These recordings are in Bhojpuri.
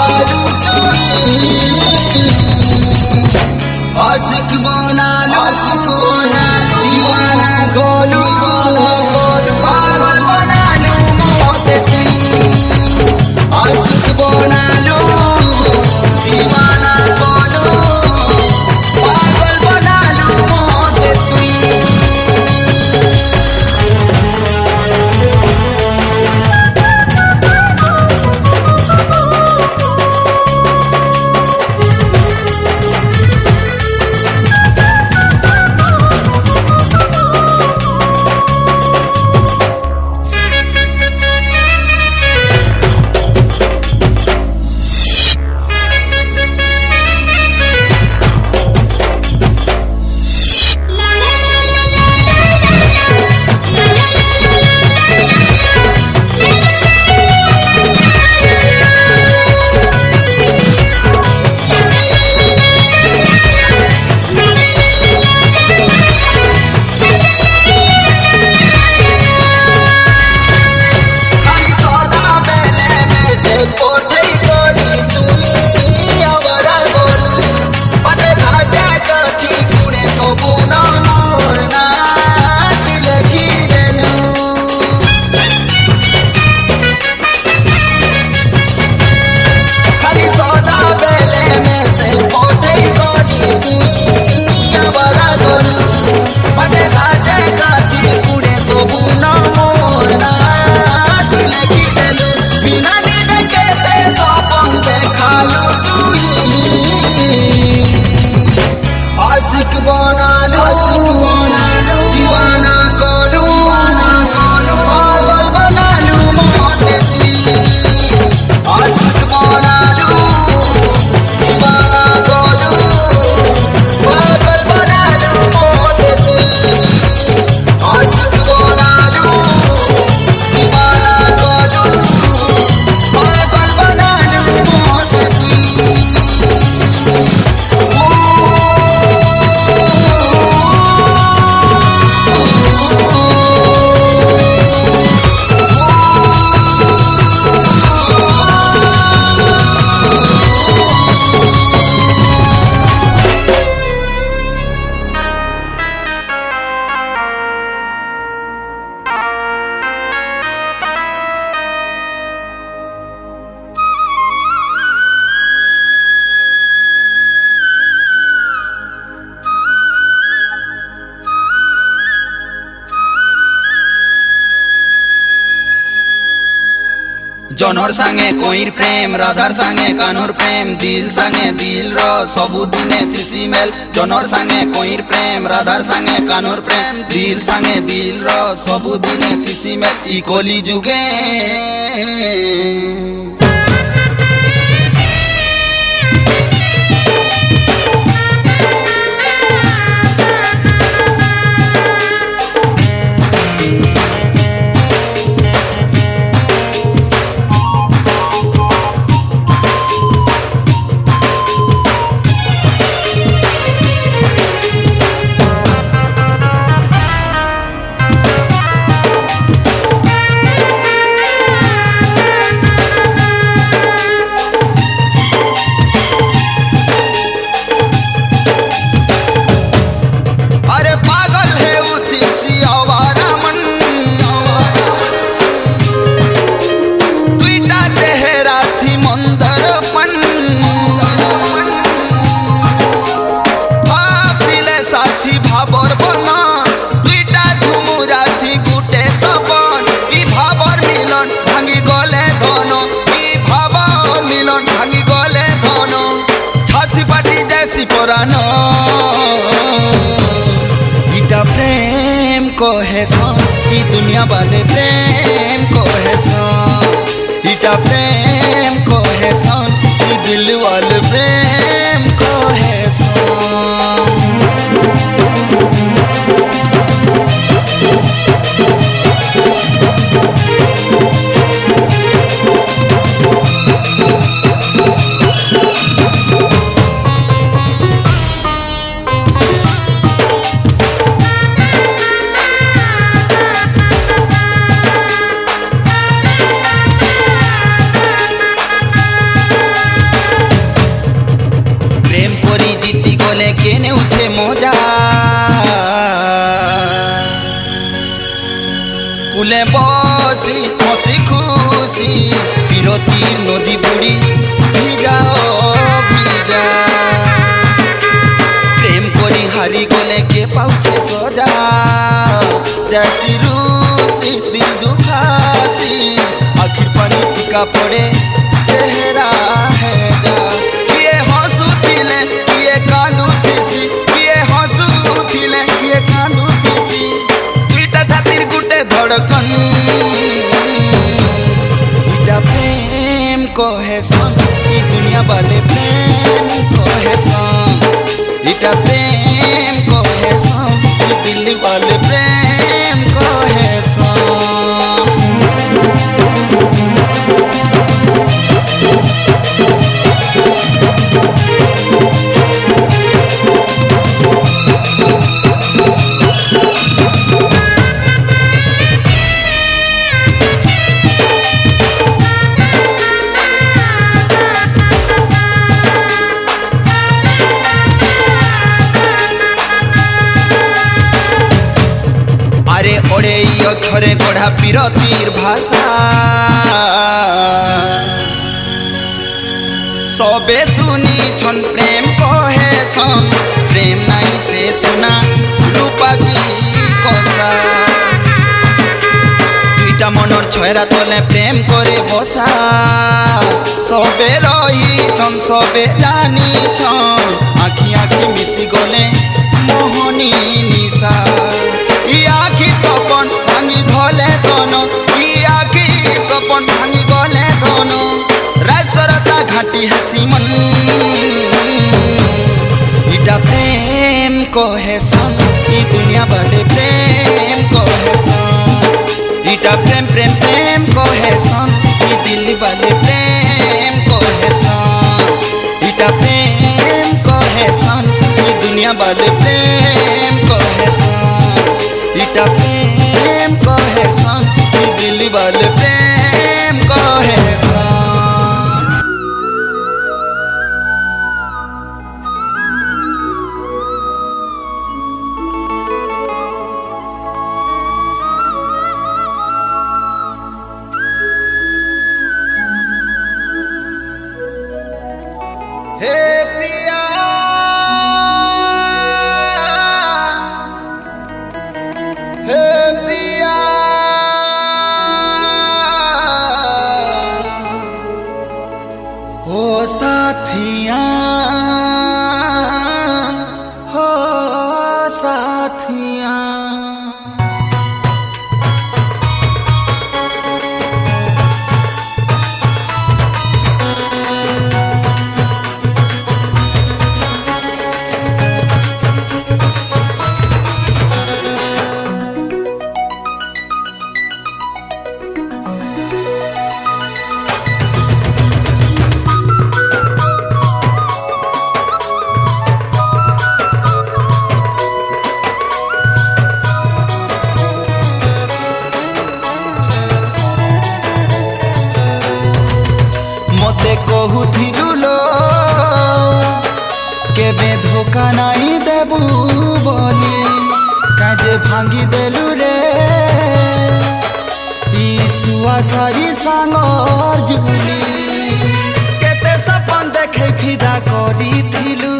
खालू आशिक बना लो दीवाना गोलू पागल बना लो मौत तुई आशिक बना लो दीवाना गोलू पागल बना लो मौत तुई आशिक बना लो दीवाना गोलू पागल बना लो मौत तुई आशिक बना लो दीवाना गोलू पागल बना लो मौत तुई आशिक बना लो दीवाना गोलू पागल बना लो मौत तुई जनर सांगे कोईर प्रेम राधार सांगे कानुर प्रेम दिल सांगे दिल रो सबुदिने तिसी मेल जनर सांगे कोईर प्रेम राधार सांगे कानुर प्रेम दिल सांगे दिल रो सबुदिने तिसी मेल ई कली जुगे इटा प्रेम को है सन ई दुनिया वाले प्रेम को है सन इटा प्रेम को है सन ई दिल वाले प्रेम को है सन কূলে বসি হসি খুশি বিরতির নদী বুড়ি ভিজা ভিজা প্রেম করি হারি গলে কে পাউছে সজা जैसी रूसी दिल दुखासी आखिर पानी टिका पड़े चेहरा है जा किए हंसू थिले किए कांदू थिसी किए हंसू थिले किए कांदू थिसी दुईटा छातिर गुटे धड़कन इटा प्रेम कहेसन ई दुनिया वाले प्रेम कहेसन इटा प्रेम कहेसन ई दिल्ली वाले प्रेम कहेसन अरे ओड़े अक्षरे गढ़ा पीरतीर भाषा सबे सुनी छन प्रेम कहेसन प्रेम नहीं से सुना रूपा भी कसा दुईटा मनर छयरा तले प्रेम करे बसा सबे रही छन सबे जानी छन आखि आखि मिसी गले मोहनी निशा आखिर सपन भांगी गले धन आखिर सपन भांगी गले धन राजसरता घाटी हसी मन इटा प्रेम कहेसन ई दुनिया वाले प्रेम कहेसन इटा प्रेम प्रेम प्रेम कहेसन ई दिल्ली वाले प्रेम कहेसन इटा प्रेम कहेसन ई दुनिया वाले प्रेम कहेसन इटा प्रेम कहेसन ई दिल्ली वाले प्रेम कहेसन हे प्रिया हे प्रिया हो साथिया हो साथिया कहूथिलु लो केबे धोखा नहीं देबू बोली काजे भांगी देलु रे ईसुआ सारी सांगर जुली केते सपन देखे फिदा करी थिलु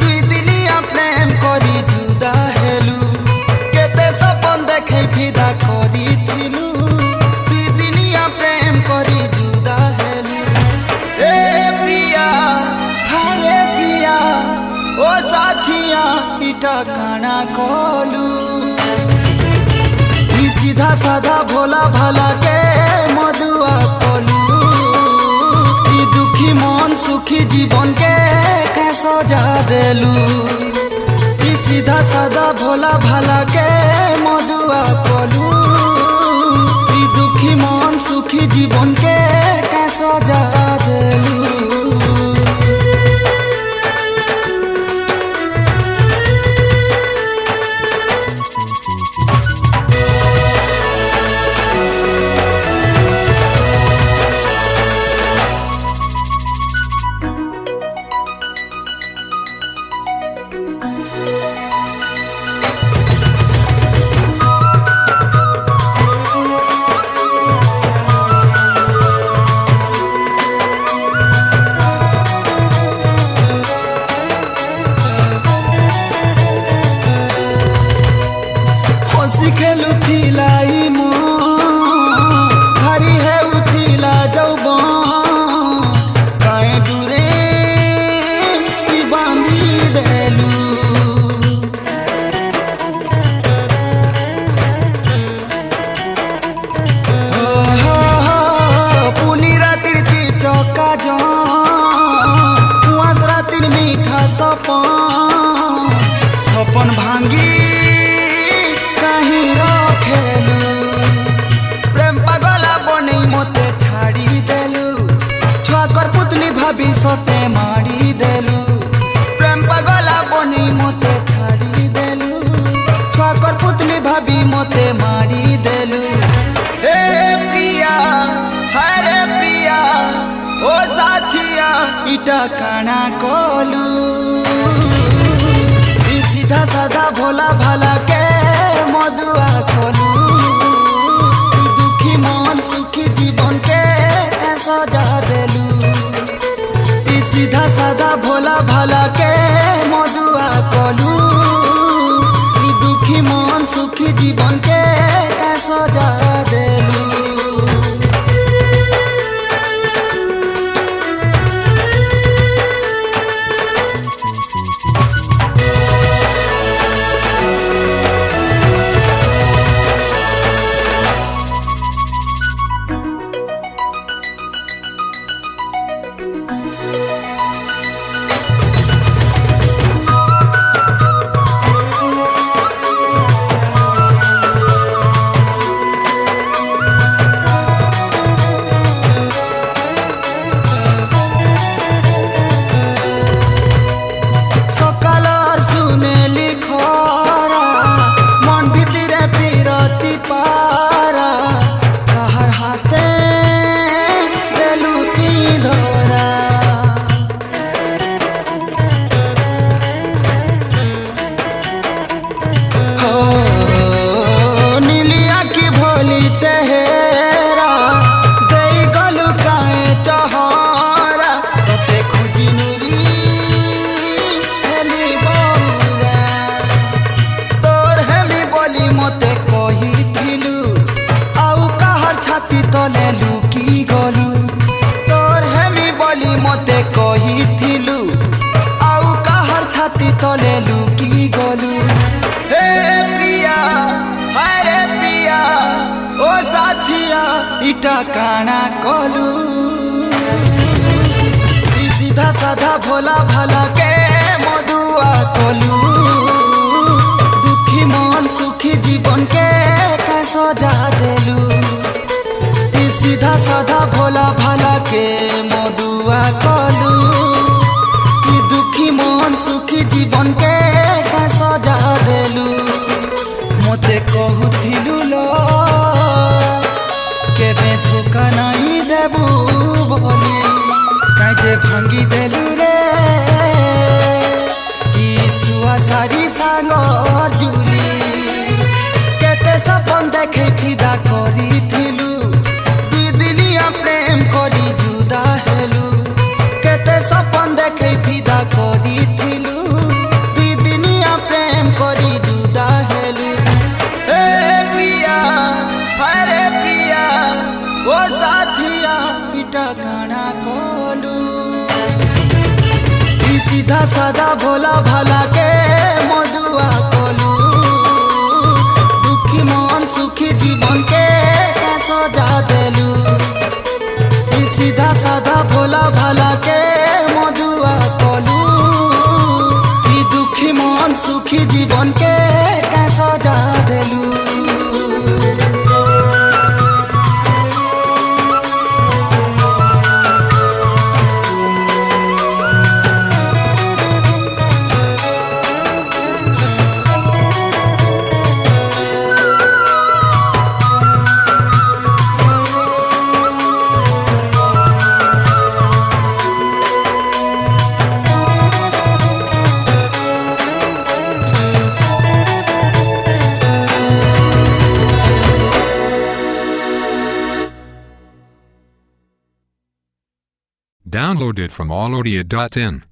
दुई दिनिया प्रेम करी जुदा हेलु केते सपन देखे फिदा करी थिलु दुई दिनिया प्रेम करी जुदा हेलु ओ साथिया इटा काना कलू सीधा साधा भोला भाला के मधुआ कलू दुखी मन सुखी जीवन के सजा देलू सीधा साधा भोला भाला के मधुआ कलू दुखी मन सुखी जीवन के सजा देलू खेलुथिला ई मो घरी हेउथिला जौबो काहे डुरे ती बांधी देलु पुनी रातिर ती चौका जो कुआस रातिर मीठा सपन भांगी कहीं रखेलु प्रेम पागला बने मोते छाड़ी देलु छुआकर पुतली भाभी सते मारी देलु प्रेम पागला बने मोते छाड़ी देलु छुआकर पुतली भाभी मोते मारी देलु ए प्रिया हरे प्रिया ओ साथिया इटा काना कोलू सीधा साधा भोला भाला के मधुआ खोलू दुखी मन सुखी जीवन के सजा देलू सीधा साधा भोला भाला के मधुआ खोलू दुखी मन सुखी जीवन के सजा देलू तले लुकी गलु तोर हेमी बोली मते कहिथिलु आउ काहर छाती तले लुकी गलु हे प्रिया हरे प्रिया ओ साथिया इटा काना कलु सीधा साधा भोला भाला के मधुआ कलु दुखी मन सुखी जीवन के सजा देलु सीधा साधा भोला भाला के मधुआ कलू कि दुखी मन सुखी जीवन के सजा देलु मते कहूथिलु लो केबे धोखा नहीं देबू बोली काहे जे भांगी देलु रे ईसुआ सारी सांगर जुली केते सपन देखे फिदा करिथिलु प्रेम करी जुदा हेलु केते सपन देखे फिदा करिथिलु दुई दिनिया प्रेम करी जुदा हेलु ए प्रिया हरे प्रिया ओ साथिया इटा गाना कोलू सीधा साधा भोला भाला के मधुआ कोलू दुखी मन सुखी जीवन के सजा देलू सीधा साधा भोला भाला के मधुआ कलू दुखी मन सुखी जीवन के सजा देलू Download it from allaudia.in.